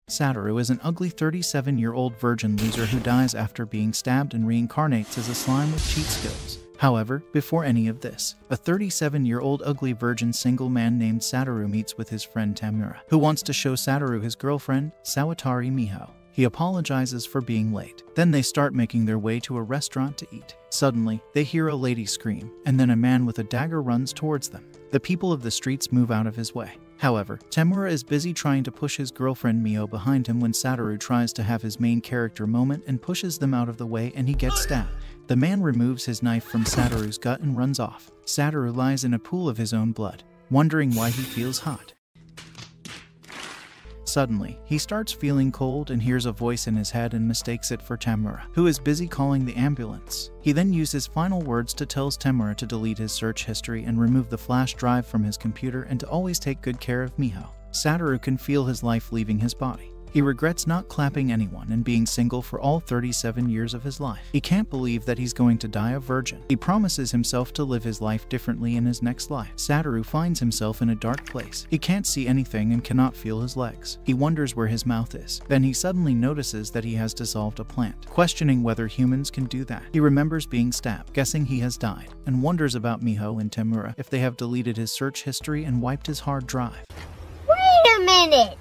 Satoru is an ugly 37-year-old virgin loser who dies after being stabbed and reincarnates as a slime with cheat skills. However, before any of this, a 37-year-old ugly virgin single man named Satoru meets with his friend Tamura, who wants to show Satoru his girlfriend, Sawatari Miho. He apologizes for being late. Then they start making their way to a restaurant to eat. Suddenly, they hear a lady scream, and then a man with a dagger runs towards them. The people of the streets move out of his way. However, Tamura is busy trying to push his girlfriend Mio behind him when Satoru tries to have his main character moment and pushes them out of the way, and he gets stabbed. The man removes his knife from Satoru's gut and runs off. Satoru lies in a pool of his own blood, wondering why he feels hot. Suddenly, he starts feeling cold and hears a voice in his head and mistakes it for Tamura, who is busy calling the ambulance. He then uses final words to tell Tamura to delete his search history and remove the flash drive from his computer and to always take good care of Miho. Satoru can feel his life leaving his body. He regrets not clapping anyone and being single for all 37 years of his life. He can't believe that he's going to die a virgin. He promises himself to live his life differently in his next life. Satoru finds himself in a dark place. He can't see anything and cannot feel his legs. He wonders where his mouth is. Then he suddenly notices that he has dissolved a plant, questioning whether humans can do that. He remembers being stabbed, guessing he has died, and wonders about Miho and Tamura if they have deleted his search history and wiped his hard drive. Wait a minute!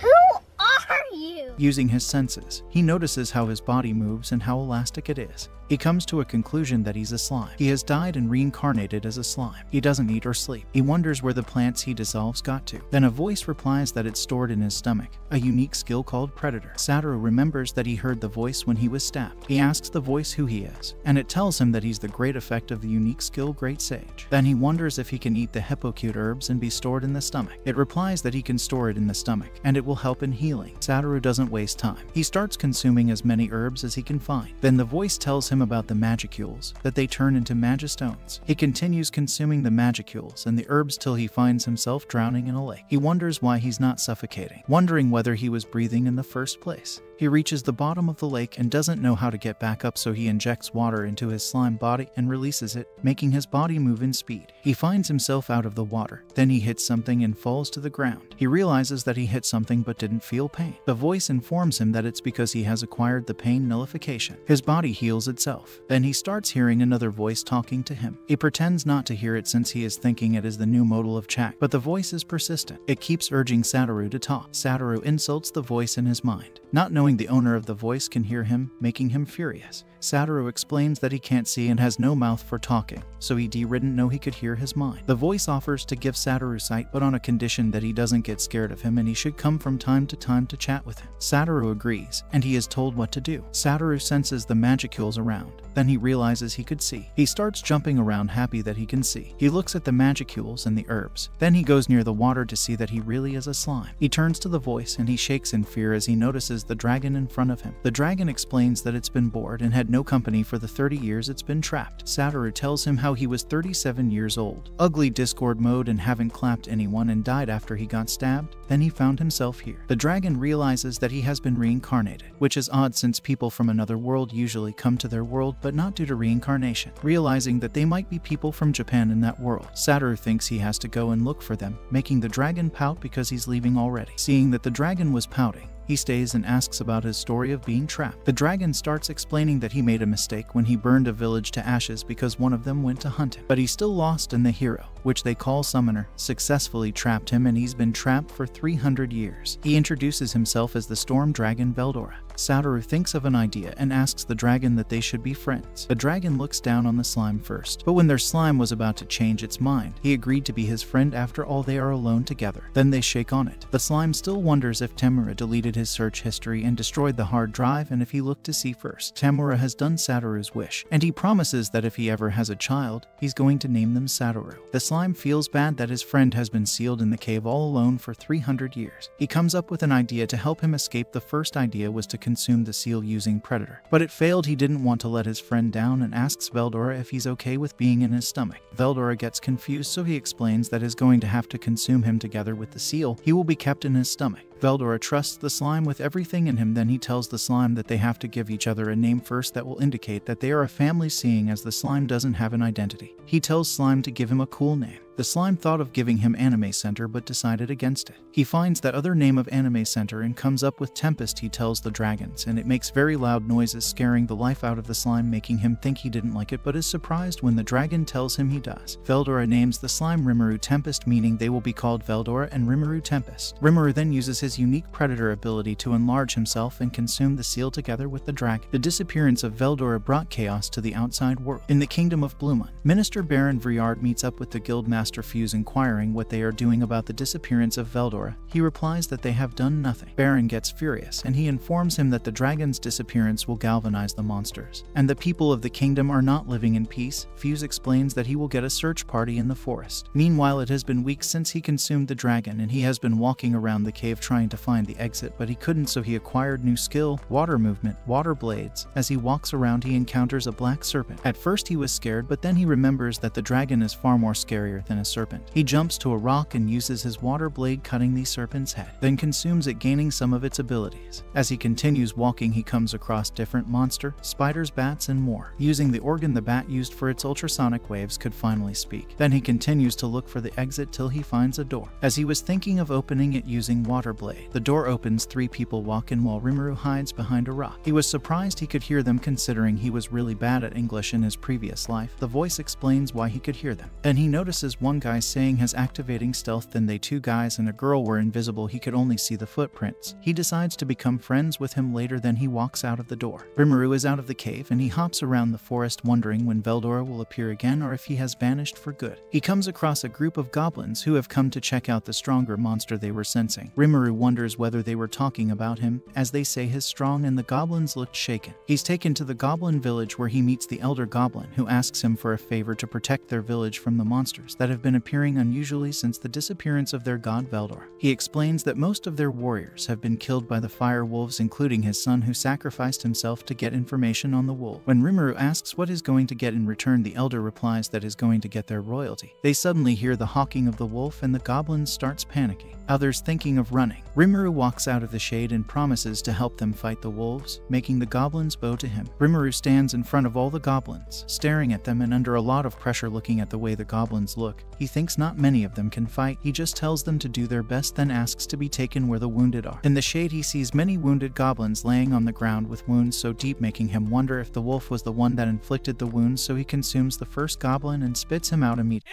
Who are you? Using his senses, he notices how his body moves and how elastic it is. He comes to a conclusion that he's a slime. He has died and reincarnated as a slime. He doesn't eat or sleep. He wonders where the plants he dissolves got to. Then a voice replies that it's stored in his stomach, a unique skill called Predator. Satoru remembers that he heard the voice when he was stabbed. He asks the voice who he is, and it tells him that he's the great effect of the unique skill Great Sage. Then he wonders if he can eat the hippocute herbs and be stored in the stomach. It replies that he can store it in the stomach, and it will help in healing. Satoru doesn't waste time. He starts consuming as many herbs as he can find. Then the voice tells him about the magicules, that they turn into magistones. He continues consuming the magicules and the herbs till he finds himself drowning in a lake. He wonders why he's not suffocating, wondering whether he was breathing in the first place. He reaches the bottom of the lake and doesn't know how to get back up, so he injects water into his slime body and releases it, making his body move in speed. He finds himself out of the water. Then he hits something and falls to the ground. He realizes that he hit something but didn't feel pain. The voice informs him that it's because he has acquired the pain nullification. His body heals itself. Then he starts hearing another voice talking to him. He pretends not to hear it since he is thinking it is the new modal of chat, but the voice is persistent. It keeps urging Satoru to talk. Satoru insults the voice in his mind, not knowing the owner of the voice can hear him, making him furious. Satoru explains that he can't see and has no mouth for talking, so he didn't know he could hear his mind. The voice offers to give Satoru sight, but on a condition that he doesn't get scared of him and he should come from time to time to chat with him. Satoru agrees, and he is told what to do. Satoru senses the magicules around. Then he realizes he could see. He starts jumping around, happy that he can see. He looks at the magicules and the herbs. Then he goes near the water to see that he really is a slime. He turns to the voice and he shakes in fear as he notices the dragon in front of him. The dragon explains that it's been bored and had no company for the 30 years it's been trapped. Satoru tells him how he was 37 years old, ugly Discord mode, and haven't clapped anyone and died after he got stabbed. Then he found himself here. The dragon realizes that he has been reincarnated, which is odd since people from another world usually come to their world, but not due to reincarnation. Realizing that they might be people from Japan in that world, Satoru thinks he has to go and look for them, making the dragon pout because he's leaving already. Seeing that the dragon was pouting, he stays and asks about his story of being trapped. The dragon starts explaining that he made a mistake when he burned a village to ashes because one of them went to hunt him. But he's still lost, and the hero, which they call Summoner, successfully trapped him, and he's been trapped for 300 years. He introduces himself as the storm dragon Veldora. Satoru thinks of an idea and asks the dragon that they should be friends. The dragon looks down on the slime first, but when their slime was about to change its mind, he agreed to be his friend. After all, they are alone together. Then they shake on it. The slime still wonders if Tamura deleted his search history and destroyed the hard drive, and if he looked to see first. Tamura has done Satoru's wish, and he promises that if he ever has a child, he's going to name them Satoru. The slime feels bad that his friend has been sealed in the cave all alone for 300 years. He comes up with an idea to help him escape. The first idea was to consume the seal using Predator, but it failed. He didn't want to let his friend down and asks Veldora if he's okay with being in his stomach. Veldora gets confused, so he explains that he's going to have to consume him together with the seal. He will be kept in his stomach. Veldora trusts the slime with everything in him. Then he tells the slime that they have to give each other a name first that will indicate that they are a family, seeing as the slime doesn't have an identity. He tells slime to give him a cool name. The slime thought of giving him Anime Center but decided against it. He finds that other name of Anime Center and comes up with Tempest. He tells the dragons, and it makes very loud noises, scaring the life out of the slime, making him think he didn't like it but is surprised when the dragon tells him he does. Veldora names the slime Rimuru Tempest, meaning they will be called Veldora and Rimuru Tempest. Rimuru then uses his unique predator ability to enlarge himself and consume the seal together with the dragon. The disappearance of Veldora brought chaos to the outside world. In the kingdom of Bluemon, Minister Baron Vriard meets up with the Guildmaster Fuse, inquiring what they are doing about the disappearance of Veldora. He replies that they have done nothing. Baron gets furious and he informs him that the dragon's disappearance will galvanize the monsters, and the people of the kingdom are not living in peace. Fuse explains that he will get a search party in the forest. Meanwhile, it has been weeks since he consumed the dragon and he has been walking around the cave trying to find the exit, but he couldn't, so he acquired new skill, water movement, water blades. As he walks around, he encounters a black serpent. At first he was scared, but then he remembers that the dragon is far more scarier than a serpent. He jumps to a rock and uses his water blade, cutting the serpent's head, then consumes it, gaining some of its abilities. As he continues walking, he comes across different monsters, spiders, bats, and more. Using the organ the bat used for its ultrasonic waves could finally speak. Then he continues to look for the exit till he finds a door. As he was thinking of opening it using water blade, the door opens. 3 people walk in while Rimuru hides behind a rock. He was surprised he could hear them, considering he was really bad at English in his previous life. The voice explains why he could hear them. Then he notices one guy saying has activating stealth. Then they 2 guys and a girl were invisible. He could only see the footprints. He decides to become friends with him later. Then he walks out of the door. Rimuru is out of the cave and he hops around the forest, wondering when Veldora will appear again or if he has vanished for good. He comes across a group of goblins who have come to check out the stronger monster they were sensing. Rimuru wonders whether they were talking about him, as they say he's strong, and the goblins looked shaken. He's taken to the goblin village where he meets the elder goblin, who asks him for a favor to protect their village from the monsters that have been appearing unusually since the disappearance of their god Veldora. He explains that most of their warriors have been killed by the fire wolves, including his son, who sacrificed himself to get information on the wolf. When Rimuru asks what he's going to get in return, the elder replies that he's going to get their royalty. They suddenly hear the hawking of the wolf and the goblin starts panicking. Others thinking of running. Rimuru walks out of the shade and promises to help them fight the wolves, making the goblins bow to him. Rimuru stands in front of all the goblins, staring at them and under a lot of pressure. Looking at the way the goblins look, he thinks not many of them can fight. He just tells them to do their best, then asks to be taken where the wounded are. In the shade, he sees many wounded goblins laying on the ground with wounds so deep, making him wonder if the wolf was the one that inflicted the wounds, so he consumes the first goblin and spits him out immediately.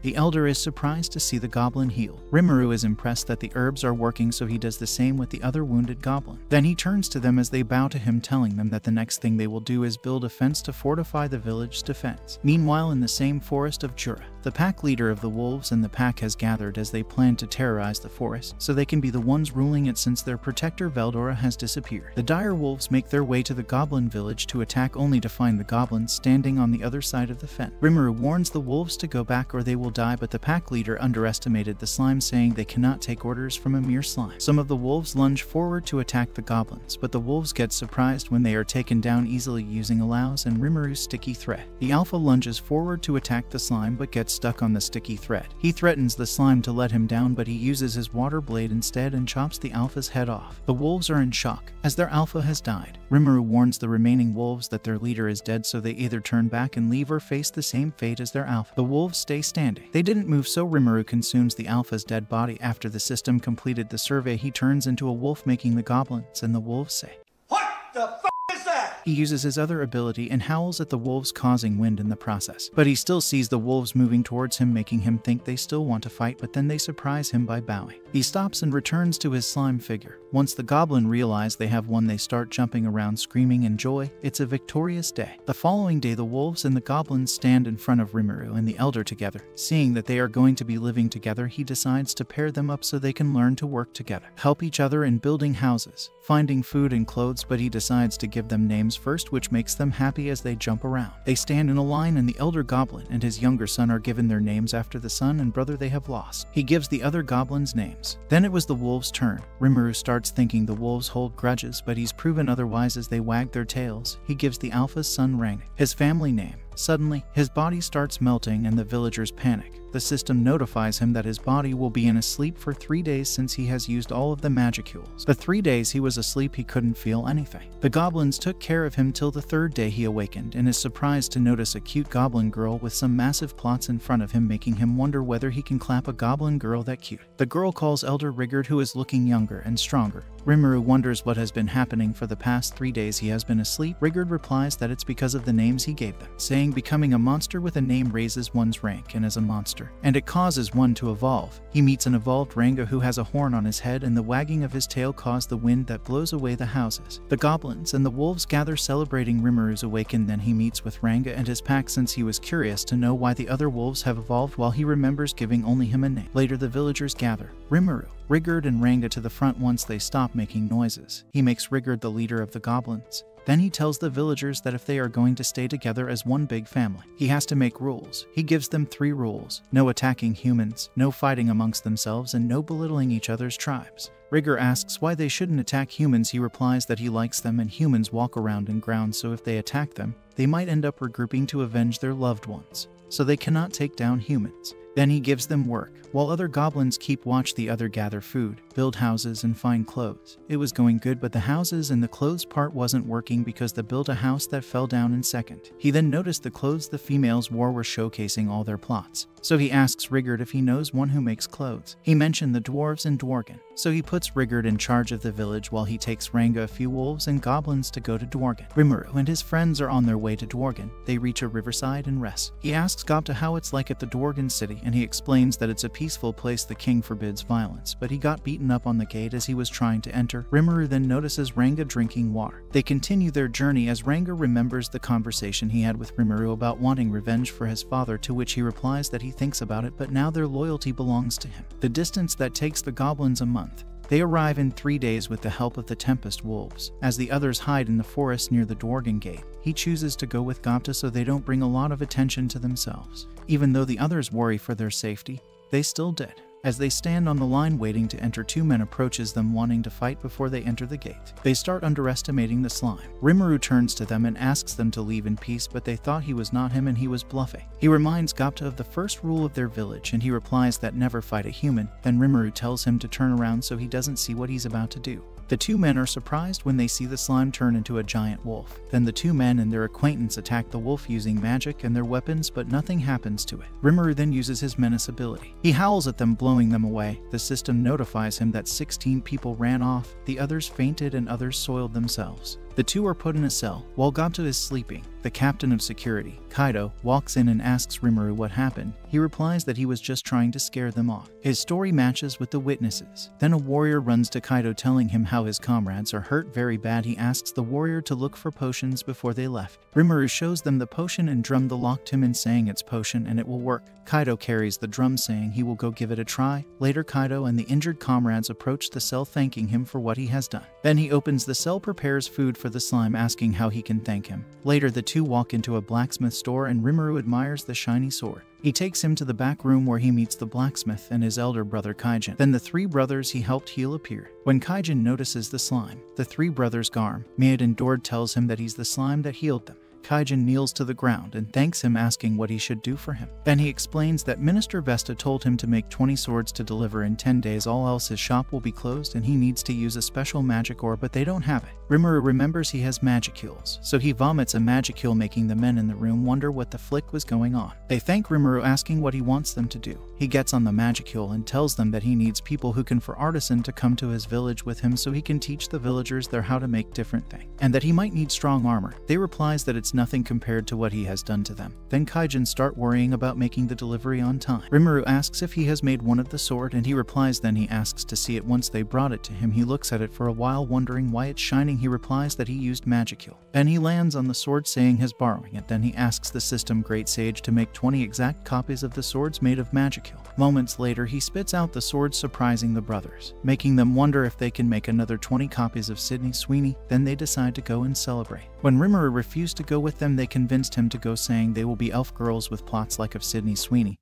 The elder is surprised to see the goblin heal. Rimuru is impressed that the herbs are working, so he does the same with the other wounded goblin. Then he turns to them as they bow to him, telling them that the next thing they will do is build a fence to fortify the village's defense. Meanwhile, in the same forest of Jura, the pack leader of the wolves and the pack has gathered as they plan to terrorize the forest so they can be the ones ruling it, since their protector Veldora has disappeared. The dire wolves make their way to the goblin village to attack, only to find the goblins standing on the other side of the fence. Rimuru warns the wolves to go back or they will die, but the pack leader underestimated the slime, saying they cannot take orders from a mere slime. Some of the wolves lunge forward to attack the goblins, but the wolves get surprised when they are taken down easily using allows and Rimuru's sticky thread. The alpha lunges forward to attack the slime but gets stuck on the sticky thread. He threatens the slime to let him down, but he uses his water blade instead and chops the alpha's head off. The wolves are in shock as their alpha has died. Rimuru warns the remaining wolves that their leader is dead, so they either turn back and leave or face the same fate as their alpha. The wolves stay standing. They didn't move, so Rimuru consumes the alpha's dead body. After the system completed the survey, he turns into a wolf, making the goblins and the wolves say, "What the f*** is that?" He uses his other ability and howls at the wolves, causing wind in the process. But he still sees the wolves moving towards him, making him think they still want to fight, but then they surprise him by bowing. He stops and returns to his slime figure. Once the goblin realize they have won, they start jumping around screaming in joy. It's a victorious day. The following day, the wolves and the goblins stand in front of Rimuru and the elder together. Seeing that they are going to be living together, he decides to pair them up so they can learn to work together, help each other in building houses, finding food and clothes, but he decides to give them names first, which makes them happy as they jump around. They stand in a line and the elder goblin and his younger son are given their names after the son and brother they have lost. He gives the other goblins names. Then it was the wolves' turn. Rimuru starts thinking the wolves hold grudges, but he's proven otherwise as they wag their tails. He gives the alpha's son Rang his family name. Suddenly, his body starts melting and the villagers panic. The system notifies him that his body will be in a sleep for 3 days since he has used all of the magicules. The 3 days he was asleep he couldn't feel anything. The goblins took care of him till the 3rd day he awakened and is surprised to notice a cute goblin girl with some massive plots in front of him, making him wonder whether he can clap a goblin girl that cute. The girl calls Elder Rigard, who is looking younger and stronger. Rimuru wonders what has been happening for the past 3 days he has been asleep. Rigard replies that it's because of the names he gave them, saying becoming a monster with a name raises one's rank and as a monster, and it causes one to evolve. He meets an evolved Ranga who has a horn on his head, and the wagging of his tail caused the wind that blows away the houses. The goblins and the wolves gather celebrating Rimuru's awakened. Then he meets with Ranga and his pack since he was curious to know why the other wolves have evolved while he remembers giving only him a name. Later the villagers gather Rimuru, Rigard and Ranga to the front once they stop making noises. He makes Rigard the leader of the goblins. Then he tells the villagers that if they are going to stay together as one big family, he has to make rules. He gives them 3 rules: no attacking humans, no fighting amongst themselves, and no belittling each other's tribes. Rigard asks why they shouldn't attack humans. He replies that he likes them and humans walk around in ground, so if they attack them, they might end up regrouping to avenge their loved ones, so they cannot take down humans. Then he gives them work. While other goblins keep watch, the other gather food, build houses, and find clothes. It was going good, but the houses and the clothes part wasn't working because they built a house that fell down in second. He then noticed the clothes the females wore were showcasing all their plots. So he asks Rigard if he knows one who makes clothes. He mentioned the dwarves in Dworgen. So he puts Rigard in charge of the village while he takes Ranga, a few wolves and goblins to go to Dworgen. Rimuru and his friends are on their way to Dworgen. They reach a riverside and rest. He asks Gopta how it's like at the Dworgen city, and he explains that it's a peaceful place. The king forbids violence, but he got beaten up on the gate as he was trying to enter. Rimuru then notices Ranga drinking water. They continue their journey as Ranga remembers the conversation he had with Rimuru about wanting revenge for his father, to which he replies that he thinks about it, but now their loyalty belongs to him. The distance that takes the goblins a month. They arrive in 3 days with the help of the Tempest Wolves. As the others hide in the forest near the Dworgen gate, he chooses to go with Gopta so they don't bring a lot of attention to themselves. Even though the others worry for their safety, they still did. As they stand on the line waiting to enter, 2 men approaches them wanting to fight before they enter the gate. They start underestimating the slime. Rimuru turns to them and asks them to leave in peace, but they thought he was not him and he was bluffing. He reminds Gopta of the first rule of their village and he replies that never fight a human. Then Rimuru tells him to turn around so he doesn't see what he's about to do. The 2 men are surprised when they see the slime turn into a giant wolf. Then the 2 men and their acquaintance attack the wolf using magic and their weapons, but nothing happens to it. Rimuru then uses his menace ability. He howls at them, blowing them away. The system notifies him that 16 people ran off, the others fainted and others soiled themselves. The 2 are put in a cell. While Gopta is sleeping, the captain of security, Kaido, walks in and asks Rimuru what happened. He replies that he was just trying to scare them off. His story matches with the witnesses. Then a warrior runs to Kaido telling him how his comrades are hurt very bad. He asks the warrior to look for potions before they left. Rimuru shows them the potion and drum the locked him in, saying it's potion and it will work. Kaido carries the drum, saying he will go give it a try. Later Kaido and the injured comrades approach the cell, thanking him for what he has done. Then he opens the cell, prepares food for the slime, asking how he can thank him. Later the 2 walk into a blacksmith store and Rimuru admires the shiny sword. He takes him to the back room where he meets the blacksmith and his elder brother Kaijin. Then the 3 brothers he helped heal appear. When Kaijin notices the slime, the 3 brothers Garm, Maid and Dord tells him that he's the slime that healed them. Kaijin kneels to the ground and thanks him, asking what he should do for him. Then he explains that Minister Vesta told him to make 20 swords to deliver in 10 days, all else his shop will be closed and he needs to use a special magic ore, but they don't have it. Rimuru remembers he has magicules, so he vomits a magicule, making the men in the room wonder what the flick was going on. They thank Rimuru, asking what he wants them to do. He gets on the magicule and tells them that he needs people who can for artisan to come to his village with him so he can teach the villagers there how to make different things, and that he might need strong armor. They replies that it's nothing compared to what he has done to them. Then Kaijin start worrying about making the delivery on time. Rimuru asks if he has made one of the sword and he replies. Then he asks to see it. Once they brought it to him, he looks at it for a while wondering why it's shining. He replies that he used magicule. Then he lands on the sword, saying he's borrowing it. Then he asks the system great sage to make 20 exact copies of the swords made of magicule. Moments later he spits out the swords, surprising the brothers, making them wonder if they can make another 20 copies of Sydney Sweeney. Then they decide to go and celebrate. When Rimuru refused to go with them, they convinced him to go, saying they will be elf girls with plots like of Sydney Sweeney.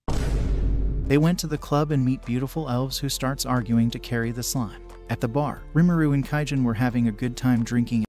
They went to the club and meet beautiful elves who starts arguing to carry the slime. At the bar, Rimuru and Kaijin were having a good time drinking and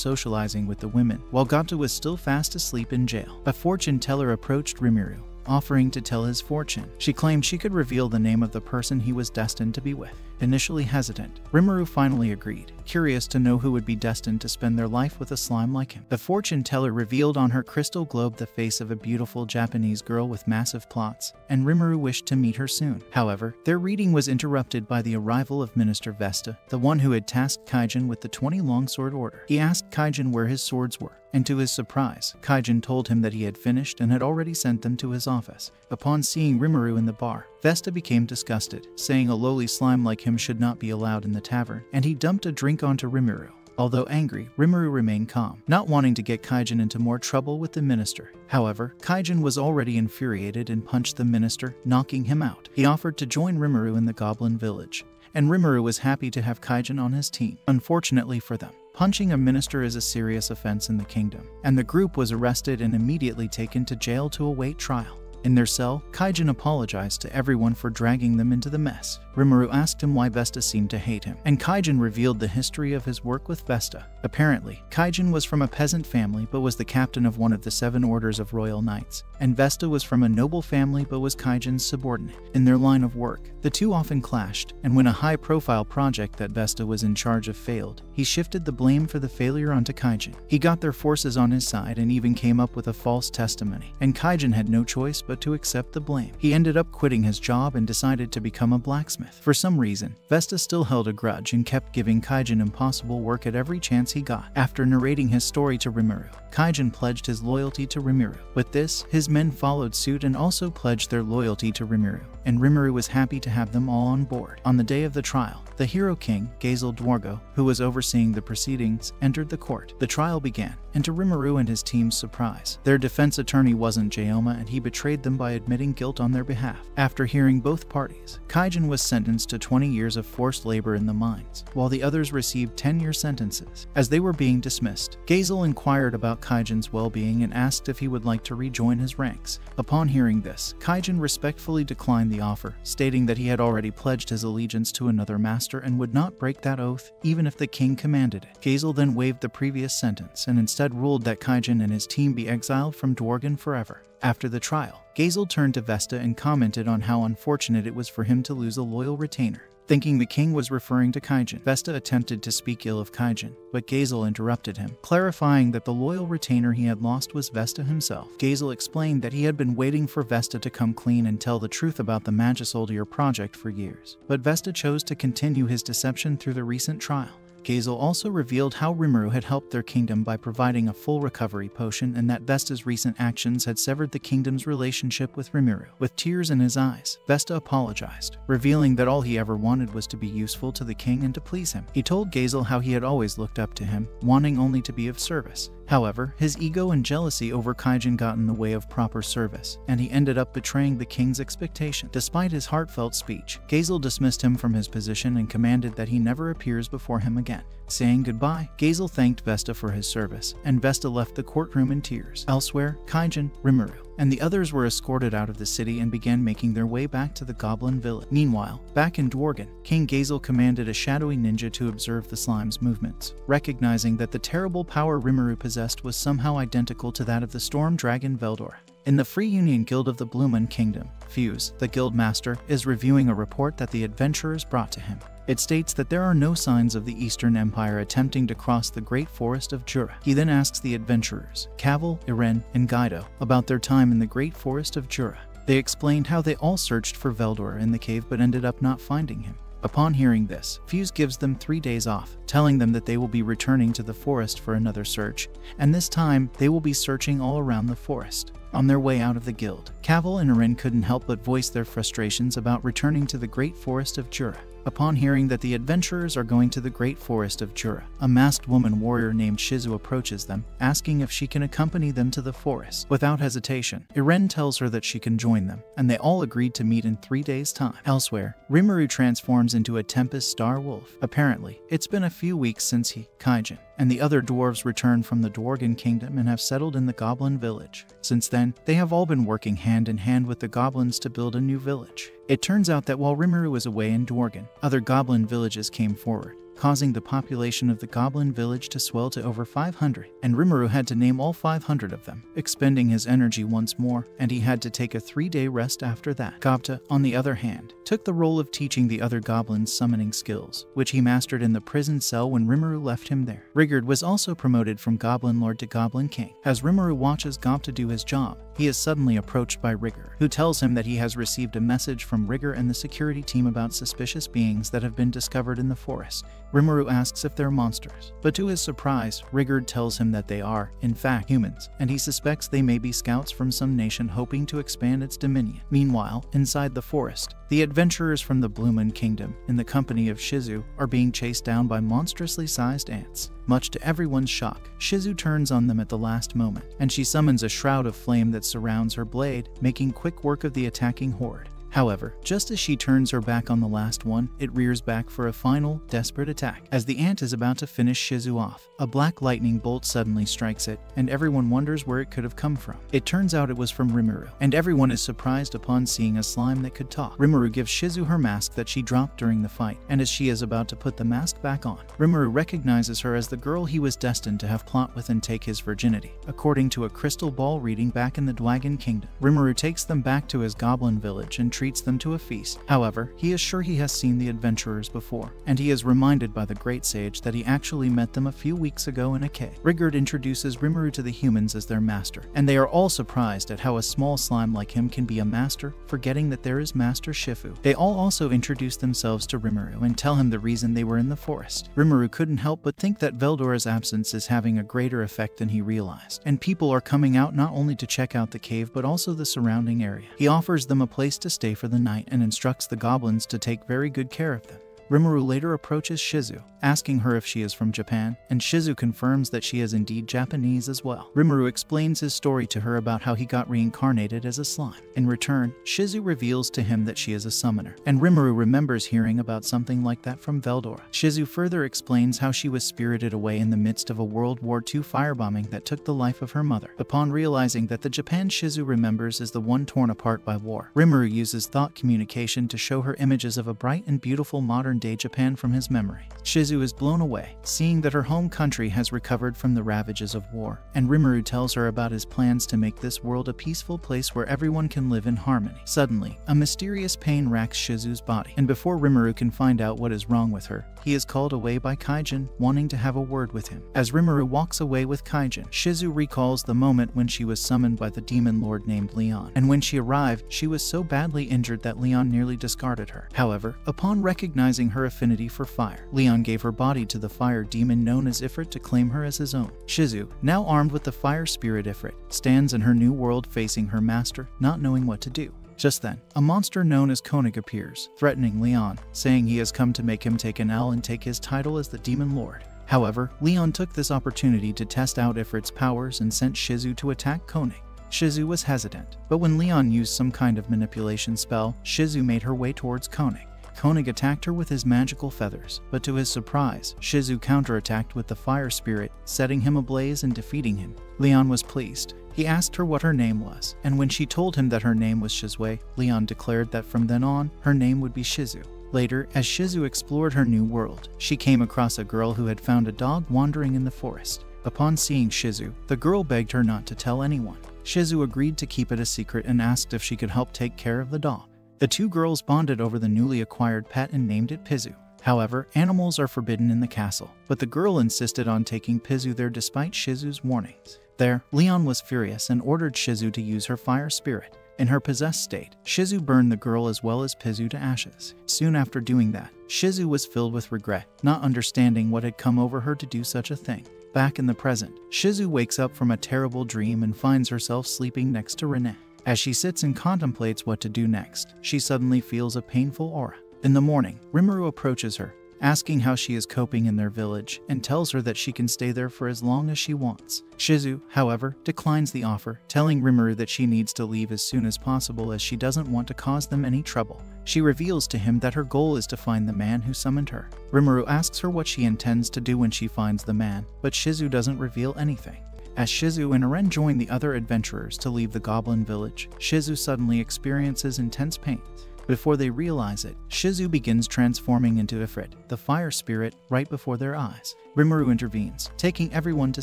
socializing with the women, while Gopta was still fast asleep in jail. A fortune teller approached Rimuru. offering to tell his fortune. She claimed she could reveal the name of the person he was destined to be with. Initially hesitant, Rimuru finally agreed, curious to know who would be destined to spend their life with a slime like him. The fortune teller revealed on her crystal globe the face of a beautiful Japanese girl with massive plots, and Rimuru wished to meet her soon. However, their reading was interrupted by the arrival of Minister Vesta, the one who had tasked Kaijin with the 20 longsword order. He asked Kaijin where his swords were, and to his surprise, Kaijin told him that he had finished and had already sent them to his office. Upon seeing Rimuru in the bar, Vesta became disgusted, saying a lowly slime like him should not be allowed in the tavern, and he dumped a drink onto Rimuru. Although angry, Rimuru remained calm, not wanting to get Kaijin into more trouble with the minister. However, Kaijin was already infuriated and punched the minister, knocking him out. He offered to join Rimuru in the Goblin Village, and Rimuru was happy to have Kaijin on his team. Unfortunately for them, punching a minister is a serious offense in the kingdom, and the group was arrested and immediately taken to jail to await trial. In their cell, Kaijin apologized to everyone for dragging them into the mess. Rimuru asked him why Vesta seemed to hate him, and Kaijin revealed the history of his work with Vesta. Apparently, Kaijin was from a peasant family but was the captain of one of the 7 orders of royal knights, and Vesta was from a noble family but was Kaijin's subordinate. In their line of work, the two often clashed, and when a high-profile project that Vesta was in charge of failed, he shifted the blame for the failure onto Kaijin. He got their forces on his side and even came up with a false testimony, and Kaijin had no choice but to accept the blame. He ended up quitting his job and decided to become a blacksmith. For some reason, Vesta still held a grudge and kept giving Kaijin impossible work at every chance he got. After narrating his story to Rimuru, Kaijin pledged his loyalty to Rimuru. With this, his men followed suit and also pledged their loyalty to Rimuru, and Rimuru was happy to have them all on board. On the day of the trial, the hero king, Gazel Dwargo, who was overseeing the proceedings, entered the court. The trial began, and to Rimuru and his team's surprise, their defense attorney wasn't Jayoma and he betrayed them by admitting guilt on their behalf. After hearing both parties, Kaijin was sentenced to 20 years of forced labor in the mines, while the others received 10-year sentences. As they were being dismissed, Gazel inquired about Kaijin's well-being and asked if he would like to rejoin his ranks. Upon hearing this, Kaijin respectfully declined the offer, stating that he had already pledged his allegiance to another master and would not break that oath, even if the king commanded it. Gazel then waived the previous sentence and instead ruled that Kaijin and his team be exiled from Dwargen forever. After the trial, Gazel turned to Vesta and commented on how unfortunate it was for him to lose a loyal retainer. Thinking the king was referring to Kaijin, Vesta attempted to speak ill of Kaijin, but Gazel interrupted him, clarifying that the loyal retainer he had lost was Vesta himself. Gazel explained that he had been waiting for Vesta to come clean and tell the truth about the Magisoldier project for years, but Vesta chose to continue his deception through the recent trial. Gazel also revealed how Rimuru had helped their kingdom by providing a full recovery potion and that Vesta's recent actions had severed the kingdom's relationship with Rimuru. With tears in his eyes, Vesta apologized, revealing that all he ever wanted was to be useful to the king and to please him. He told Gazel how he had always looked up to him, wanting only to be of service. However, his ego and jealousy over Kaijin got in the way of proper service, and he ended up betraying the king's expectation. Despite his heartfelt speech, Gazel dismissed him from his position and commanded that he never appears before him again. Saying goodbye, Gazel thanked Vesta for his service, and Vesta left the courtroom in tears. Elsewhere, Kaijin, Rimuru, and the others were escorted out of the city and began making their way back to the Goblin Village. Meanwhile, back in Dwargen, King Gazel commanded a shadowy ninja to observe the slime's movements, recognizing that the terrible power Rimuru possessed was somehow identical to that of the storm dragon Veldor. In the Free Union Guild of the Blumen Kingdom, Fuse, the guild master, is reviewing a report that the adventurers brought to him. It states that there are no signs of the Eastern Empire attempting to cross the Great Forest of Jura. He then asks the adventurers, Cavil, Iren, and Guido, about their time in the Great Forest of Jura. They explained how they all searched for Veldor in the cave but ended up not finding him. Upon hearing this, Fuse gives them 3 days off, telling them that they will be returning to the forest for another search, and this time they will be searching all around the forest. On their way out of the guild, Cavil and Iren couldn't help but voice their frustrations about returning to the Great Forest of Jura. Upon hearing that the adventurers are going to the Great Forest of Jura, a masked woman warrior named Shizu approaches them, asking if she can accompany them to the forest. Without hesitation, Iren tells her that she can join them, and they all agreed to meet in 3 days' time. Elsewhere, Rimuru transforms into a Tempest Star Wolf. Apparently, it's been a few weeks since he, Kaijin, and the other dwarves returned from the Dwargen Kingdom and have settled in the Goblin Village. Since then, they have all been working hand in hand with the goblins to build a new village. It turns out that while Rimuru was away in Dwargen, other goblin villages came forward, causing the population of the goblin village to swell to over 500, and Rimuru had to name all 500 of them, expending his energy once more, and he had to take a 3-day rest after that. Gobta, on the other hand, took the role of teaching the other goblins summoning skills, which he mastered in the prison cell when Rimuru left him there. Rigurd was also promoted from Goblin Lord to Goblin King. As Rimuru watches Gobta do his job, he is suddenly approached by Rigurd, who tells him that he has received a message from Rigurd and the security team about suspicious beings that have been discovered in the forest. Rimuru asks if they're monsters, but to his surprise, Rigurd tells him that they are, in fact, humans, and he suspects they may be scouts from some nation hoping to expand its dominion. Meanwhile, inside the forest, the adventurers from the Bloomin Kingdom, in the company of Shizu, are being chased down by monstrously sized ants. Much to everyone's shock, Shizu turns on them at the last moment, and she summons a shroud of flame that surrounds her blade, making quick work of the attacking horde. However, just as she turns her back on the last one, it rears back for a final, desperate attack. As the ant is about to finish Shizu off, a black lightning bolt suddenly strikes it, and everyone wonders where it could have come from. It turns out it was from Rimuru, and everyone is surprised upon seeing a slime that could talk. Rimuru gives Shizu her mask that she dropped during the fight, and as she is about to put the mask back on, Rimuru recognizes her as the girl he was destined to have plot with and take his virginity. According to a crystal ball reading back in the Dwagon Kingdom, Rimuru takes them back to his goblin village and treats them to a feast. However, he is sure he has seen the adventurers before, and he is reminded by the great sage that he actually met them a few weeks ago in a cave. Rigurd introduces Rimuru to the humans as their master, and they are all surprised at how a small slime like him can be a master, forgetting that there is Master Shifu. They all also introduce themselves to Rimuru and tell him the reason they were in the forest. Rimuru couldn't help but think that Veldora's absence is having a greater effect than he realized, and people are coming out not only to check out the cave but also the surrounding area. He offers them a place to stay for the night and instructs the goblins to take very good care of them. Rimuru later approaches Shizu, asking her if she is from Japan, and Shizu confirms that she is indeed Japanese as well. Rimuru explains his story to her about how he got reincarnated as a slime. In return, Shizu reveals to him that she is a summoner, and Rimuru remembers hearing about something like that from Veldora. Shizu further explains how she was spirited away in the midst of a World War II firebombing that took the life of her mother. Upon realizing that the Japan Shizu remembers is the one torn apart by war, Rimuru uses thought communication to show her images of a bright and beautiful modern-day Japan from his memory. Shizu is blown away, seeing that her home country has recovered from the ravages of war, and Rimuru tells her about his plans to make this world a peaceful place where everyone can live in harmony. Suddenly, a mysterious pain racks Shizu's body, and before Rimuru can find out what is wrong with her, he is called away by Kaijin, wanting to have a word with him. As Rimuru walks away with Kaijin, Shizu recalls the moment when she was summoned by the demon lord named Leon, and when she arrived, she was so badly injured that Leon nearly discarded her. However, upon recognizing her affinity for fire, Leon gave her body to the fire demon known as Ifrit to claim her as his own. Shizu, now armed with the fire spirit Ifrit, stands in her new world facing her master, not knowing what to do. Just then, a monster known as Koenig appears, threatening Leon, saying he has come to make him take an L and take his title as the Demon Lord. However, Leon took this opportunity to test out Ifrit's powers and sent Shizu to attack Koenig. Shizu was hesitant, but when Leon used some kind of manipulation spell, Shizu made her way towards Koenig. Koenig attacked her with his magical feathers, but to his surprise, Shizu counterattacked with the fire spirit, setting him ablaze and defeating him. Leon was pleased. He asked her what her name was, and when she told him that her name was Shizue, Leon declared that from then on, her name would be Shizu. Later, as Shizu explored her new world, she came across a girl who had found a dog wandering in the forest. Upon seeing Shizu, the girl begged her not to tell anyone. Shizu agreed to keep it a secret and asked if she could help take care of the dog. The two girls bonded over the newly acquired pet and named it Pizu. However, animals are forbidden in the castle, but the girl insisted on taking Pizu there despite Shizu's warnings. There, Leon was furious and ordered Shizu to use her fire spirit. In her possessed state, Shizu burned the girl as well as Pizu to ashes. Soon after doing that, Shizu was filled with regret, not understanding what had come over her to do such a thing. Back in the present, Shizu wakes up from a terrible dream and finds herself sleeping next to Renee. As she sits and contemplates what to do next, she suddenly feels a painful aura. In the morning, Rimuru approaches her, asking how she is coping in their village, and tells her that she can stay there for as long as she wants. Shizu, however, declines the offer, telling Rimuru that she needs to leave as soon as possible as she doesn't want to cause them any trouble. She reveals to him that her goal is to find the man who summoned her. Rimuru asks her what she intends to do when she finds the man, but Shizu doesn't reveal anything. As Shizu and Aren join the other adventurers to leave the goblin village, Shizu suddenly experiences intense pain. Before they realize it, Shizu begins transforming into Ifrit, the fire spirit, right before their eyes. Rimuru intervenes, taking everyone to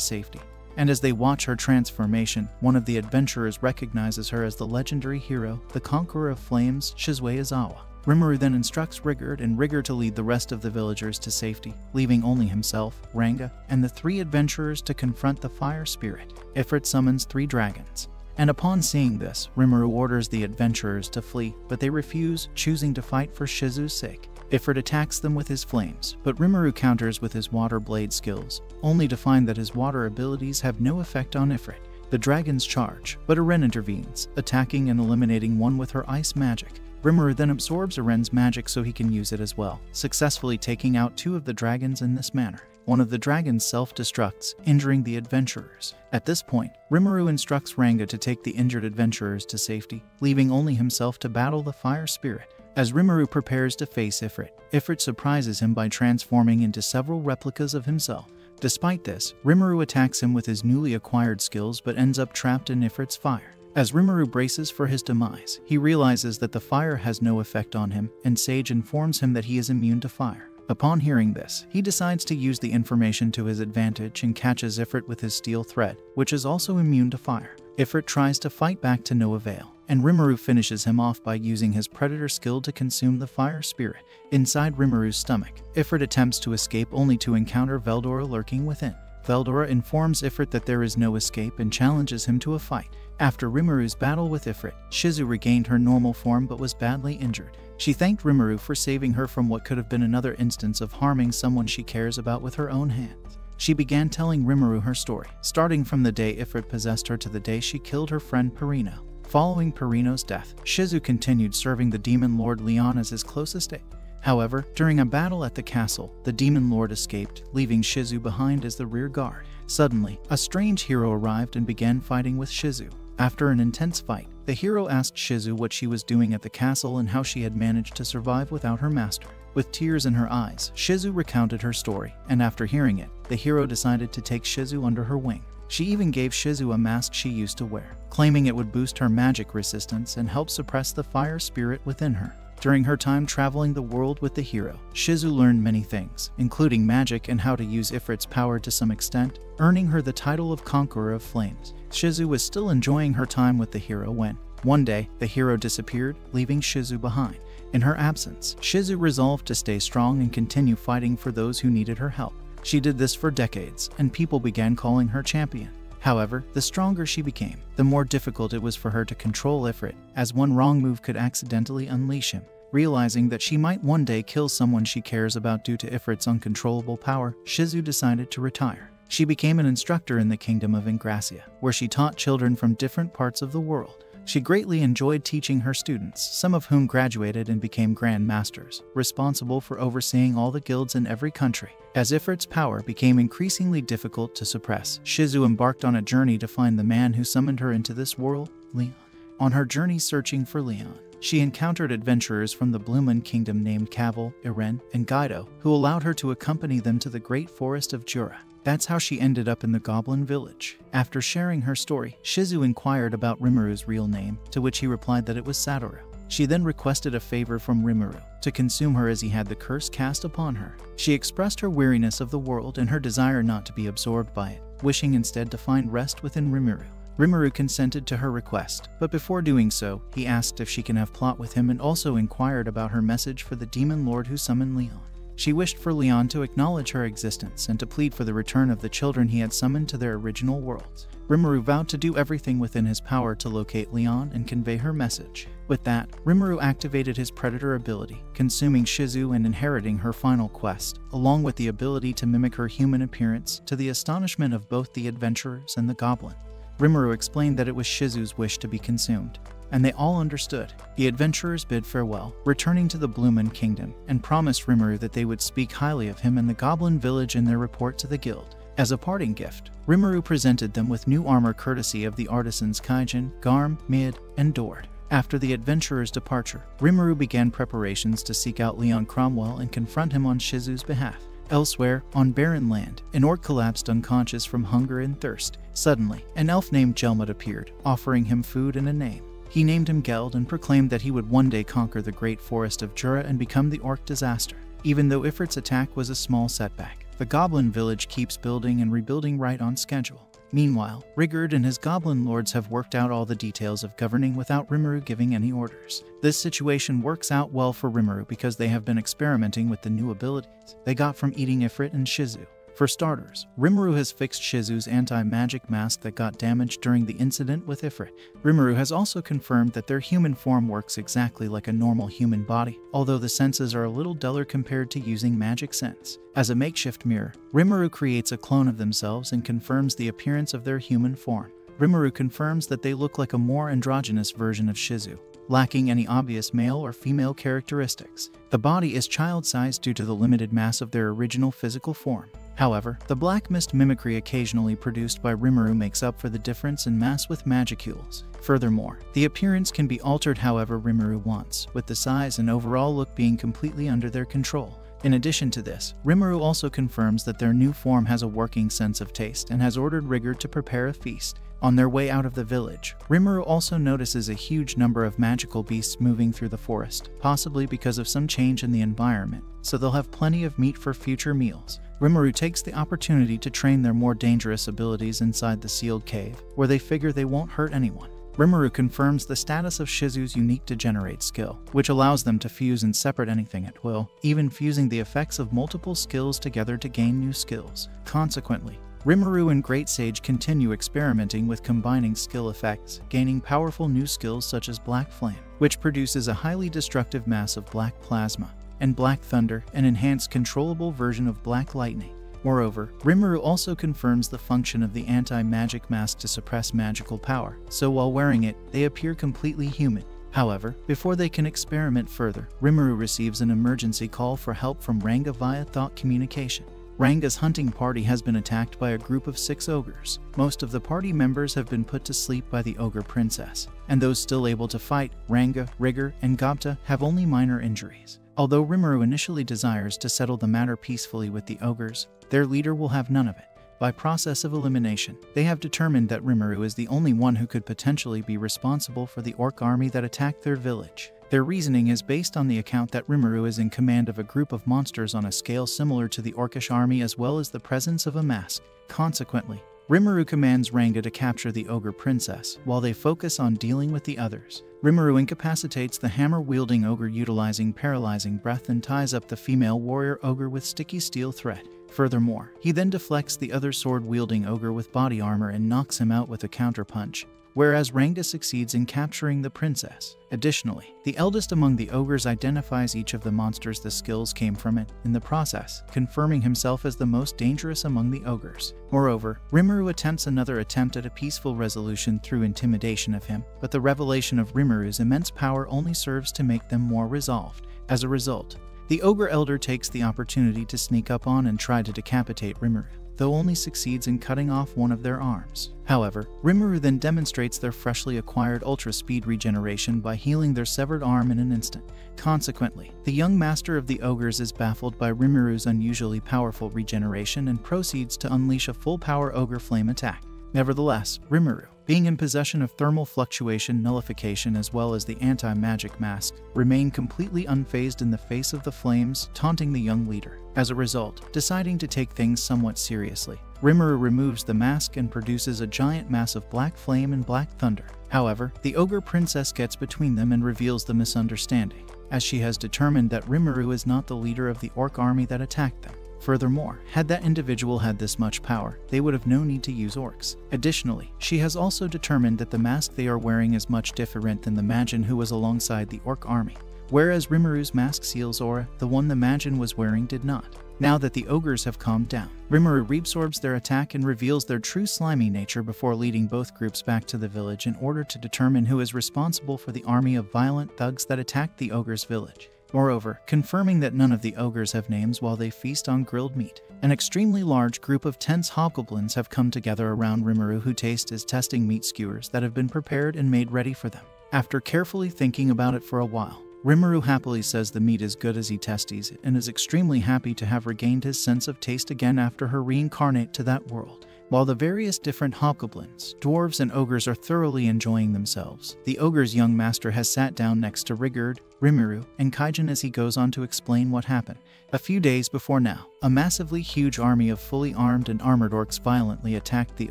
safety. And as they watch her transformation, one of the adventurers recognizes her as the legendary hero, the Conqueror of Flames, Shizue Izawa. Rimuru then instructs Rigurd and Rigger to lead the rest of the villagers to safety, leaving only himself, Ranga, and the 3 adventurers to confront the fire spirit. Ifrit summons 3 dragons. And upon seeing this, Rimuru orders the adventurers to flee, but they refuse, choosing to fight for Shizu's sake. Ifrit attacks them with his flames, but Rimuru counters with his water blade skills, only to find that his water abilities have no effect on Ifrit. The dragons charge, but Eren intervenes, attacking and eliminating one with her ice magic. Rimuru then absorbs Eren's magic so he can use it as well, successfully taking out 2 of the dragons in this manner. One of the dragons self-destructs, injuring the adventurers. At this point, Rimuru instructs Ranga to take the injured adventurers to safety, leaving only himself to battle the fire spirit. As Rimuru prepares to face Ifrit, Ifrit surprises him by transforming into several replicas of himself. Despite this, Rimuru attacks him with his newly acquired skills but ends up trapped in Ifrit's fire. As Rimuru braces for his demise, he realizes that the fire has no effect on him, and Sage informs him that he is immune to fire. Upon hearing this, he decides to use the information to his advantage and catches Ifrit with his steel thread, which is also immune to fire. Ifrit tries to fight back to no avail, and Rimuru finishes him off by using his predator skill to consume the fire spirit. Inside Rimuru's stomach, Ifrit attempts to escape only to encounter Veldora lurking within. Veldora informs Ifrit that there is no escape and challenges him to a fight. After Rimuru's battle with Ifrit, Shizu regained her normal form but was badly injured. She thanked Rimuru for saving her from what could have been another instance of harming someone she cares about with her own hands. She began telling Rimuru her story, starting from the day Ifrit possessed her to the day she killed her friend Perino. Following Perino's death, Shizu continued serving the demon lord Leon as his closest aide. However, during a battle at the castle, the demon lord escaped, leaving Shizu behind as the rear guard. Suddenly, a strange hero arrived and began fighting with Shizu. After an intense fight, the hero asked Shizu what she was doing at the castle and how she had managed to survive without her master. With tears in her eyes, Shizu recounted her story, and after hearing it, the hero decided to take Shizu under her wing. She even gave Shizu a mask she used to wear, claiming it would boost her magic resistance and help suppress the fire spirit within her. During her time traveling the world with the hero, Shizu learned many things, including magic and how to use Ifrit's power to some extent, earning her the title of Conqueror of Flames. Shizu was still enjoying her time with the hero when, one day, the hero disappeared, leaving Shizu behind. In her absence, Shizu resolved to stay strong and continue fighting for those who needed her help. She did this for decades, and people began calling her champion. However, the stronger she became, the more difficult it was for her to control Ifrit, as one wrong move could accidentally unleash him. Realizing that she might one day kill someone she cares about due to Ifrit's uncontrollable power, Shizu decided to retire. She became an instructor in the kingdom of Ingracia, where she taught children from different parts of the world. She greatly enjoyed teaching her students, some of whom graduated and became Grand Masters, responsible for overseeing all the guilds in every country. As Ifrit's power became increasingly difficult to suppress, Shizu embarked on a journey to find the man who summoned her into this world, Leon. On her journey searching for Leon, she encountered adventurers from the Blumen Kingdom named Cavil, Eren, and Guido, who allowed her to accompany them to the great forest of Jura. That's how she ended up in the Goblin Village. After sharing her story, Shizu inquired about Rimuru's real name, to which he replied that it was Satoru. She then requested a favor from Rimuru, to consume her as he had the curse cast upon her. She expressed her weariness of the world and her desire not to be absorbed by it, wishing instead to find rest within Rimuru. Rimuru consented to her request, but before doing so, he asked if she can have plot with him and also inquired about her message for the demon lord who summoned Leon. She wished for Leon to acknowledge her existence and to plead for the return of the children he had summoned to their original worlds. Rimuru vowed to do everything within his power to locate Leon and convey her message. With that, Rimuru activated his predator ability, consuming Shizu and inheriting her final quest, along with the ability to mimic her human appearance, to the astonishment of both the adventurers and the goblin. Rimuru explained that it was Shizu's wish to be consumed, and they all understood. The adventurers bid farewell, returning to the Blumen Kingdom, and promised Rimuru that they would speak highly of him in the Goblin Village in their report to the guild. As a parting gift, Rimuru presented them with new armor courtesy of the artisans Kaijin, Garm, Mid, and Dord. After the adventurers' departure, Rimuru began preparations to seek out Leon Cromwell and confront him on Shizu's behalf. Elsewhere, on barren land, an orc collapsed unconscious from hunger and thirst. Suddenly, an elf named Jelmut appeared, offering him food and a name. He named him Geld and proclaimed that he would one day conquer the great forest of Jura and become the orc disaster. Even though Ifrit's attack was a small setback, the goblin village keeps building and rebuilding right on schedule. Meanwhile, Rigurd and his goblin lords have worked out all the details of governing without Rimuru giving any orders. This situation works out well for Rimuru because they have been experimenting with the new abilities they got from eating Ifrit and Shizu. For starters, Rimuru has fixed Shizu's anti-magic mask that got damaged during the incident with Ifrit. Rimuru has also confirmed that their human form works exactly like a normal human body, although the senses are a little duller compared to using magic sense. As a makeshift mirror, Rimuru creates a clone of themselves and confirms the appearance of their human form. Rimuru confirms that they look like a more androgynous version of Shizu, lacking any obvious male or female characteristics. The body is child-sized due to the limited mass of their original physical form. However, the black mist mimicry occasionally produced by Rimuru makes up for the difference in mass with magicules. Furthermore, the appearance can be altered however Rimuru wants, with the size and overall look being completely under their control. In addition to this, Rimuru also confirms that their new form has a working sense of taste and has ordered Rigurd to prepare a feast. On their way out of the village, Rimuru also notices a huge number of magical beasts moving through the forest, possibly because of some change in the environment, so they'll have plenty of meat for future meals. Rimuru takes the opportunity to train their more dangerous abilities inside the sealed cave, where they figure they won't hurt anyone. Rimuru confirms the status of Shizu's unique degenerate skill, which allows them to fuse and separate anything at will, even fusing the effects of multiple skills together to gain new skills. Consequently, Rimuru and Great Sage continue experimenting with combining skill effects, gaining powerful new skills such as Black Flame, which produces a highly destructive mass of black plasma, and Black Thunder, an enhanced controllable version of Black Lightning. Moreover, Rimuru also confirms the function of the anti-magic mask to suppress magical power, so while wearing it, they appear completely human. However, before they can experiment further, Rimuru receives an emergency call for help from Ranga via thought communication. Ranga's hunting party has been attacked by a group of 6 ogres. Most of the party members have been put to sleep by the ogre princess, and those still able to fight, Ranga, Rigurd, and Gobta, have only minor injuries. Although Rimuru initially desires to settle the matter peacefully with the ogres, their leader will have none of it. By process of elimination, they have determined that Rimuru is the only one who could potentially be responsible for the orc army that attacked their village. Their reasoning is based on the account that Rimuru is in command of a group of monsters on a scale similar to the orcish army as well as the presence of a mask. Consequently, Rimuru commands Ranga to capture the ogre princess, while they focus on dealing with the others. Rimuru incapacitates the hammer-wielding ogre utilizing paralyzing breath and ties up the female warrior ogre with sticky steel thread. Furthermore, he then deflects the other sword-wielding ogre with body armor and knocks him out with a counterpunch, whereas Ranga succeeds in capturing the princess. Additionally, the eldest among the ogres identifies each of the monsters the skills came from it, in the process, confirming himself as the most dangerous among the ogres. Moreover, Rimuru attempts another attempt at a peaceful resolution through intimidation of him, but the revelation of Rimuru's immense power only serves to make them more resolved. As a result, the ogre elder takes the opportunity to sneak up on and try to decapitate Rimuru, though only succeeds in cutting off one of their arms. However, Rimuru then demonstrates their freshly acquired ultra-speed regeneration by healing their severed arm in an instant. Consequently, the young master of the ogres is baffled by Rimuru's unusually powerful regeneration and proceeds to unleash a full-power ogre flame attack. Nevertheless, Rimuru, being in possession of thermal fluctuation nullification as well as the anti-magic mask, remain completely unfazed in the face of the flames, taunting the young leader. As a result, deciding to take things somewhat seriously, Rimuru removes the mask and produces a giant mass of black flame and black thunder. However, the ogre princess gets between them and reveals the misunderstanding, as she has determined that Rimuru is not the leader of the orc army that attacked them. Furthermore, had that individual had this much power, they would have no need to use orcs. Additionally, she has also determined that the mask they are wearing is much different than the Majin who was alongside the orc army, whereas Rimuru's mask seals aura, the one the Majin was wearing did not. Now that the ogres have calmed down, Rimuru reabsorbs their attack and reveals their true slimy nature before leading both groups back to the village in order to determine who is responsible for the army of violent thugs that attacked the ogres' village. Moreover, confirming that none of the ogres have names while they feast on grilled meat, an extremely large group of tense hobgoblins have come together around Rimuru who is testing meat skewers that have been prepared and made ready for them. After carefully thinking about it for a while, Rimuru happily says the meat is good as he tastes it and is extremely happy to have regained his sense of taste again after her reincarnate to that world. While the various different hobgoblins, dwarves, and ogres are thoroughly enjoying themselves, the ogre's young master has sat down next to Rigurd, Rimuru, and Kaijin as he goes on to explain what happened. A few days before now, a massively huge army of fully armed and armored orcs violently attacked the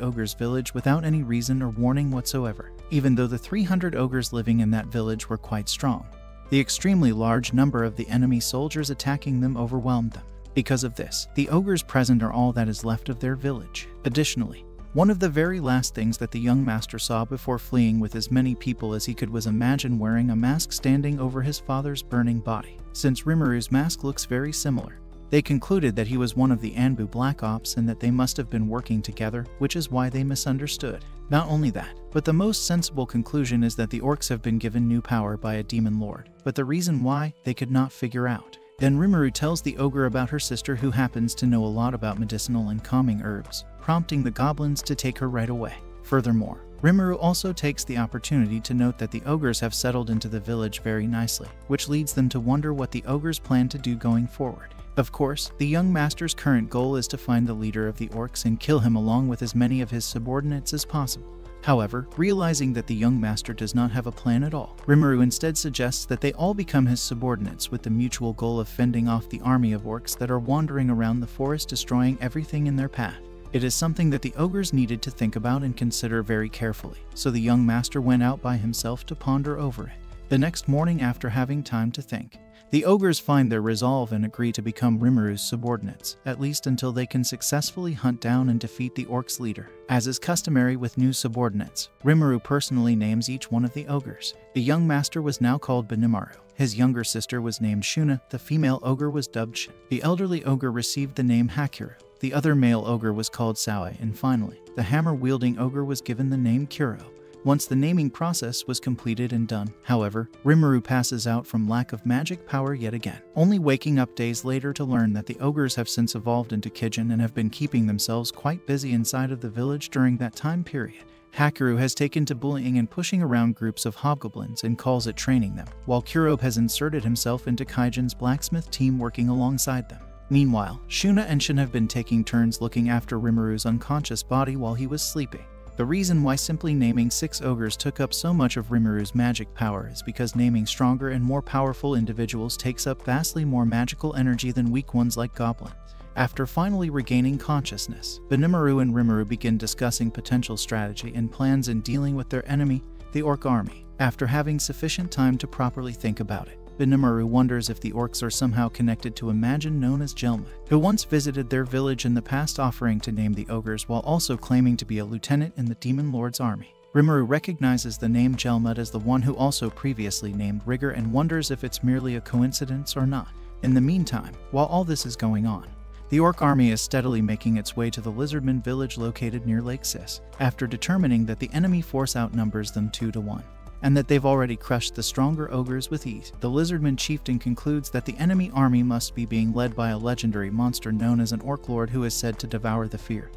ogre's village without any reason or warning whatsoever, even though the 300 ogres living in that village were quite strong. The extremely large number of the enemy soldiers attacking them overwhelmed them. Because of this, the ogres present are all that is left of their village. Additionally, one of the very last things that the young master saw before fleeing with as many people as he could was imagine wearing a mask standing over his father's burning body. Since Rimuru's mask looks very similar, they concluded that he was one of the Anbu Black Ops and that they must have been working together, which is why they misunderstood. Not only that, but the most sensible conclusion is that the orcs have been given new power by a demon lord, but the reason why, they could not figure out. Then Rimuru tells the ogre about her sister, who happens to know a lot about medicinal and calming herbs, prompting the goblins to take her right away. Furthermore, Rimuru also takes the opportunity to note that the ogres have settled into the village very nicely, which leads them to wonder what the ogres plan to do going forward. Of course, the young master's current goal is to find the leader of the orcs and kill him along with as many of his subordinates as possible. However, realizing that the young master does not have a plan at all, Rimuru instead suggests that they all become his subordinates with the mutual goal of fending off the army of orcs that are wandering around the forest destroying everything in their path. It is something that the ogres needed to think about and consider very carefully, so the young master went out by himself to ponder over it. The next morning, after having time to think, the ogres find their resolve and agree to become Rimuru's subordinates, at least until they can successfully hunt down and defeat the orcs' leader. As is customary with new subordinates, Rimuru personally names each one of the ogres. The young master was now called Benimaru. His younger sister was named Shuna, the female ogre was dubbed Shin. The elderly ogre received the name Hakiru. The other male ogre was called Saoi, and finally, the hammer-wielding ogre was given the name Kuro. Once the naming process was completed and done, however, Rimuru passes out from lack of magic power yet again, only waking up days later to learn that the ogres have since evolved into Kijin and have been keeping themselves quite busy inside of the village during that time period. Hakiru has taken to bullying and pushing around groups of hobgoblins and calls it training them, while Kurobe has inserted himself into Kaijin's blacksmith team working alongside them. Meanwhile, Shuna and Shin have been taking turns looking after Rimuru's unconscious body while he was sleeping. The reason why simply naming 6 ogres took up so much of Rimuru's magic power is because naming stronger and more powerful individuals takes up vastly more magical energy than weak ones like goblins. After finally regaining consciousness, Benimaru and Rimuru begin discussing potential strategy and plans in dealing with their enemy, the orc army. After having sufficient time to properly think about it, Benimaru wonders if the orcs are somehow connected to a Majin known as Jelma, who once visited their village in the past offering to name the ogres while also claiming to be a lieutenant in the Demon Lord's army. Rimuru recognizes the name Jelmud as the one who also previously named Rigger and wonders if it's merely a coincidence or not. In the meantime, while all this is going on, the orc army is steadily making its way to the Lizardman village located near Lake Sis, after determining that the enemy force outnumbers them 2-1. And that they've already crushed the stronger ogres with ease. The Lizardman chieftain concludes that the enemy army must be being led by a legendary monster known as an orc lord who is said to devour the fear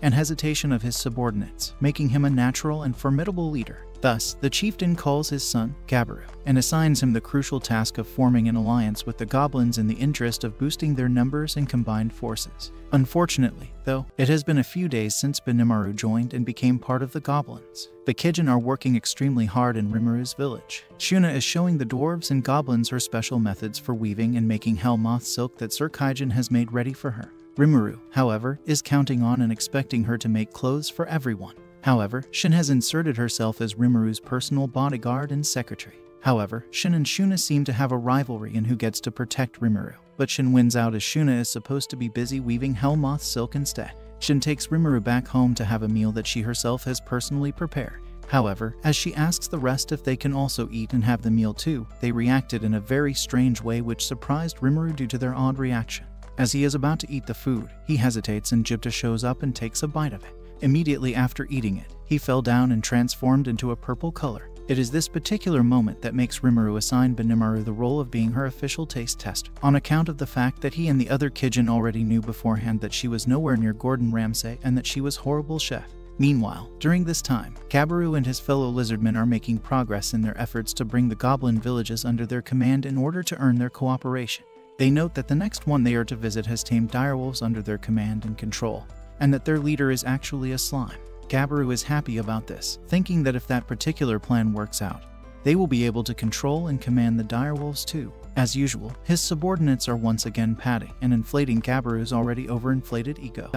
and hesitation of his subordinates, making him a natural and formidable leader. Thus, the chieftain calls his son, Gabaru, and assigns him the crucial task of forming an alliance with the goblins in the interest of boosting their numbers and combined forces. Unfortunately, though, it has been a few days since Benimaru joined and became part of the goblins. The Kijin are working extremely hard in Rimuru's village. Shuna is showing the dwarves and goblins her special methods for weaving and making hell moth silk that Sir Kaijin has made ready for her. Rimuru, however, is counting on and expecting her to make clothes for everyone. However, Shin has inserted herself as Rimuru's personal bodyguard and secretary. However, Shin and Shuna seem to have a rivalry in who gets to protect Rimuru, but Shin wins out as Shuna is supposed to be busy weaving hellmoth silk instead. Shin takes Rimuru back home to have a meal that she herself has personally prepared. However, as she asks the rest if they can also eat and have the meal too, they reacted in a very strange way which surprised Rimuru due to their odd reaction. As he is about to eat the food, he hesitates and Jibta shows up and takes a bite of it. Immediately after eating it, he fell down and transformed into a purple color. It is this particular moment that makes Rimuru assign Benimaru the role of being her official taste tester, on account of the fact that he and the other Kijin already knew beforehand that she was nowhere near Gordon Ramsay and that she was horrible chef. Meanwhile, during this time, Gabaru and his fellow lizardmen are making progress in their efforts to bring the goblin villages under their command in order to earn their cooperation. They note that the next one they are to visit has tamed direwolves under their command and control. and that their leader is actually a slime. Gabiru is happy about this, thinking that if that particular plan works out, they will be able to control and command the direwolves too. As usual, his subordinates are once again patting and inflating Gabiru's already overinflated ego.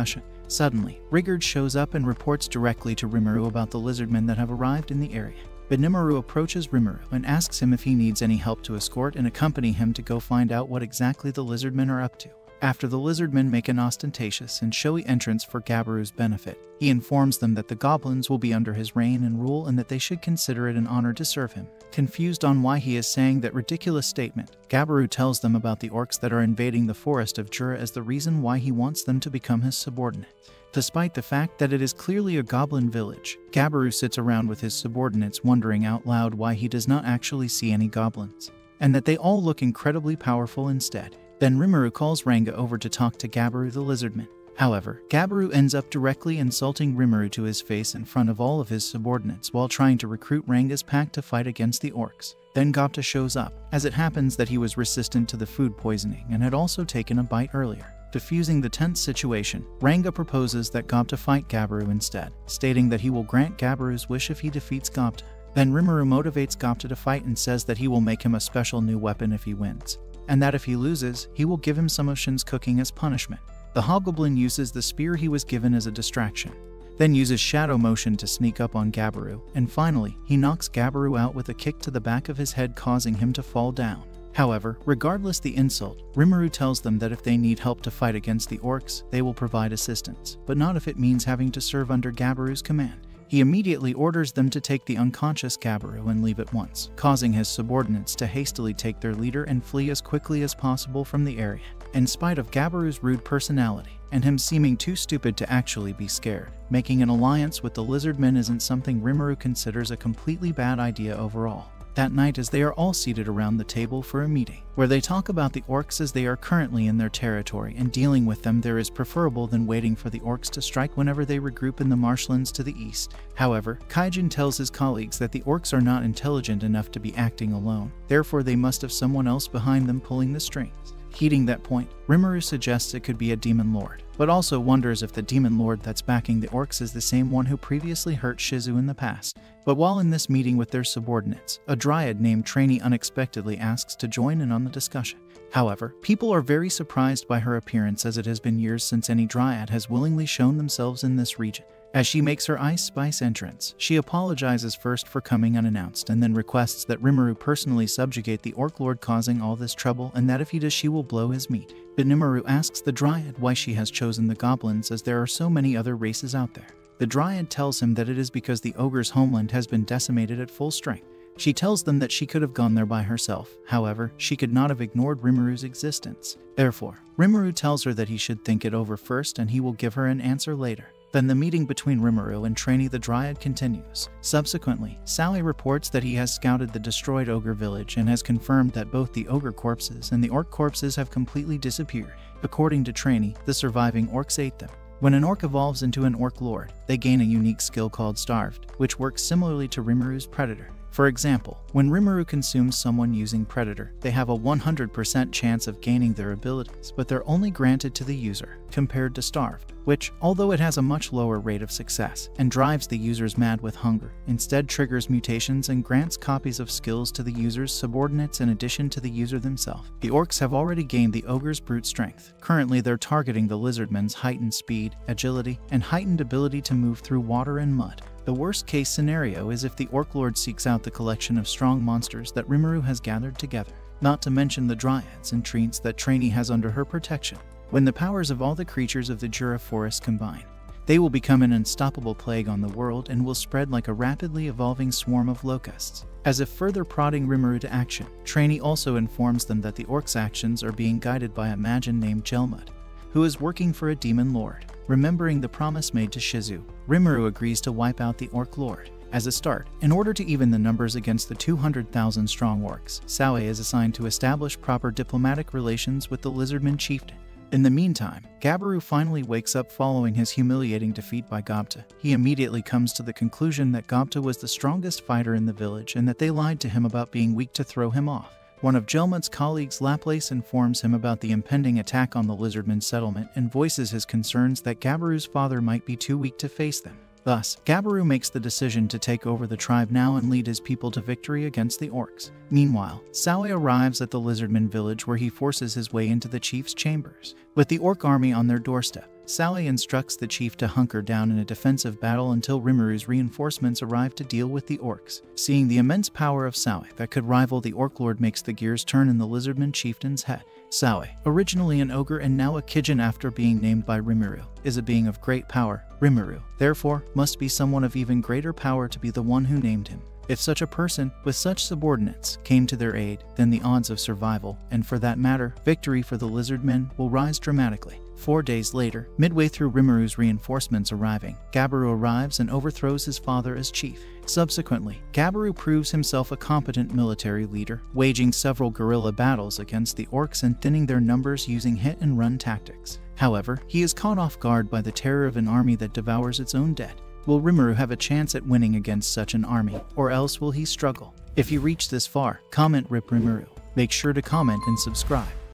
Suddenly, Rigard shows up and reports directly to Rimuru about the lizardmen that have arrived in the area. Benimaru approaches Rimuru and asks him if he needs any help to escort and accompany him to go find out what exactly the lizardmen are up to. After the lizardmen make an ostentatious and showy entrance for Gabiru's benefit, he informs them that the goblins will be under his reign and rule and that they should consider it an honor to serve him. Confused on why he is saying that ridiculous statement, Gabiru tells them about the orcs that are invading the forest of Jura as the reason why he wants them to become his subordinates. Despite the fact that it is clearly a goblin village, Gabiru sits around with his subordinates wondering out loud why he does not actually see any goblins, and that they all look incredibly powerful instead. Then Rimuru calls Ranga over to talk to Gabiru the lizardman. However, Gabiru ends up directly insulting Rimuru to his face in front of all of his subordinates while trying to recruit Ranga's pack to fight against the orcs. Then Gopta shows up, as it happens that he was resistant to the food poisoning and had also taken a bite earlier. Diffusing the tense situation, Ranga proposes that Gopta fight Gabiru instead, stating that he will grant Gabiru's wish if he defeats Gopta. Then Rimuru motivates Gopta to fight and says that he will make him a special new weapon if he wins, and that if he loses, he will give him some of Shin's cooking as punishment. The hobgoblin uses the spear he was given as a distraction, then uses shadow motion to sneak up on Gabiru, and finally, he knocks Gabiru out with a kick to the back of his head, causing him to fall down. However, regardless the insult, Rimuru tells them that if they need help to fight against the orcs, they will provide assistance, but not if it means having to serve under Gabiru's command. He immediately orders them to take the unconscious Gabiru and leave at once, causing his subordinates to hastily take their leader and flee as quickly as possible from the area. In spite of Gabiru's rude personality, and him seeming too stupid to actually be scared, making an alliance with the lizardmen isn't something Rimuru considers a completely bad idea overall. That night, as they are all seated around the table for a meeting, where they talk about the orcs as they are currently in their territory and dealing with them there is preferable than waiting for the orcs to strike whenever they regroup in the marshlands to the east. However, Kaijin tells his colleagues that the orcs are not intelligent enough to be acting alone, therefore they must have someone else behind them pulling the strings. Heeding that point, Rimuru suggests it could be a demon lord, but also wonders if the demon lord that's backing the orcs is the same one who previously hurt Shizu in the past. But while in this meeting with their subordinates, a dryad named Trainee unexpectedly asks to join in on the discussion. However, people are very surprised by her appearance as it has been years since any dryad has willingly shown themselves in this region. As she makes her Ice Spice entrance, she apologizes first for coming unannounced and then requests that Rimuru personally subjugate the Orc Lord causing all this trouble and that if he does she will blow his meat. But Rimuru asks the Dryad why she has chosen the goblins as there are so many other races out there. The Dryad tells him that it is because the ogre's homeland has been decimated at full strength. She tells them that she could have gone there by herself, however, she could not have ignored Rimuru's existence. Therefore, Rimuru tells her that he should think it over first and he will give her an answer later. Then the meeting between Rimuru and Trainee the Dryad continues. Subsequently, Sally reports that he has scouted the destroyed ogre village and has confirmed that both the ogre corpses and the orc corpses have completely disappeared. According to Trainee, the surviving orcs ate them. When an orc evolves into an orc lord, they gain a unique skill called Starved, which works similarly to Rimuru's Predator. For example, when Rimuru consumes someone using Predator, they have a 100% chance of gaining their abilities, but they're only granted to the user, compared to Starved, which, although it has a much lower rate of success and drives the users mad with hunger, instead triggers mutations and grants copies of skills to the user's subordinates in addition to the user themselves. The orcs have already gained the ogre's brute strength. Currently, they're targeting the lizardmen's heightened speed, agility, and heightened ability to move through water and mud. The worst-case scenario is if the Orc Lord seeks out the collection of strong monsters that Rimuru has gathered together, not to mention the dryads and treants that Trainee has under her protection. When the powers of all the creatures of the Jura forest combine, they will become an unstoppable plague on the world and will spread like a rapidly evolving swarm of locusts. As if further prodding Rimuru to action, Trainee also informs them that the orcs' actions are being guided by a Majin named Gelmud, who is working for a demon lord. Remembering the promise made to Shizu, Rimuru agrees to wipe out the Orc Lord. As a start, in order to even the numbers against the 200,000 strong orcs, Sawe is assigned to establish proper diplomatic relations with the Lizardman chieftain. In the meantime, Gabiru finally wakes up following his humiliating defeat by Gopta. He immediately comes to the conclusion that Gopta was the strongest fighter in the village and that they lied to him about being weak to throw him off. One of Jelmut's colleagues, Laplace, informs him about the impending attack on the Lizardman settlement and voices his concerns that Gabaru's father might be too weak to face them. Thus, Gabaru makes the decision to take over the tribe now and lead his people to victory against the orcs. Meanwhile, Sawe arrives at the Lizardman village where he forces his way into the chief's chambers. With the orc army on their doorstep, Sawe instructs the chief to hunker down in a defensive battle until Rimuru's reinforcements arrive to deal with the orcs. Seeing the immense power of Sawe that could rival the Orc Lord makes the gears turn in the Lizardman chieftain's head. Sawe, originally an ogre and now a Kijin after being named by Rimuru, is a being of great power. Rimuru, therefore, must be someone of even greater power to be the one who named him. If such a person, with such subordinates, came to their aid, then the odds of survival, and for that matter, victory for the Lizardmen, will rise dramatically. 4 days later, midway through Rimuru's reinforcements arriving, Gabaru arrives and overthrows his father as chief. Subsequently, Gabaru proves himself a competent military leader, waging several guerrilla battles against the orcs and thinning their numbers using hit-and-run tactics. However, he is caught off guard by the terror of an army that devours its own dead. Will Rimuru have a chance at winning against such an army, or else will he struggle? If you reach this far, comment RIP Rimuru. Make sure to comment and subscribe.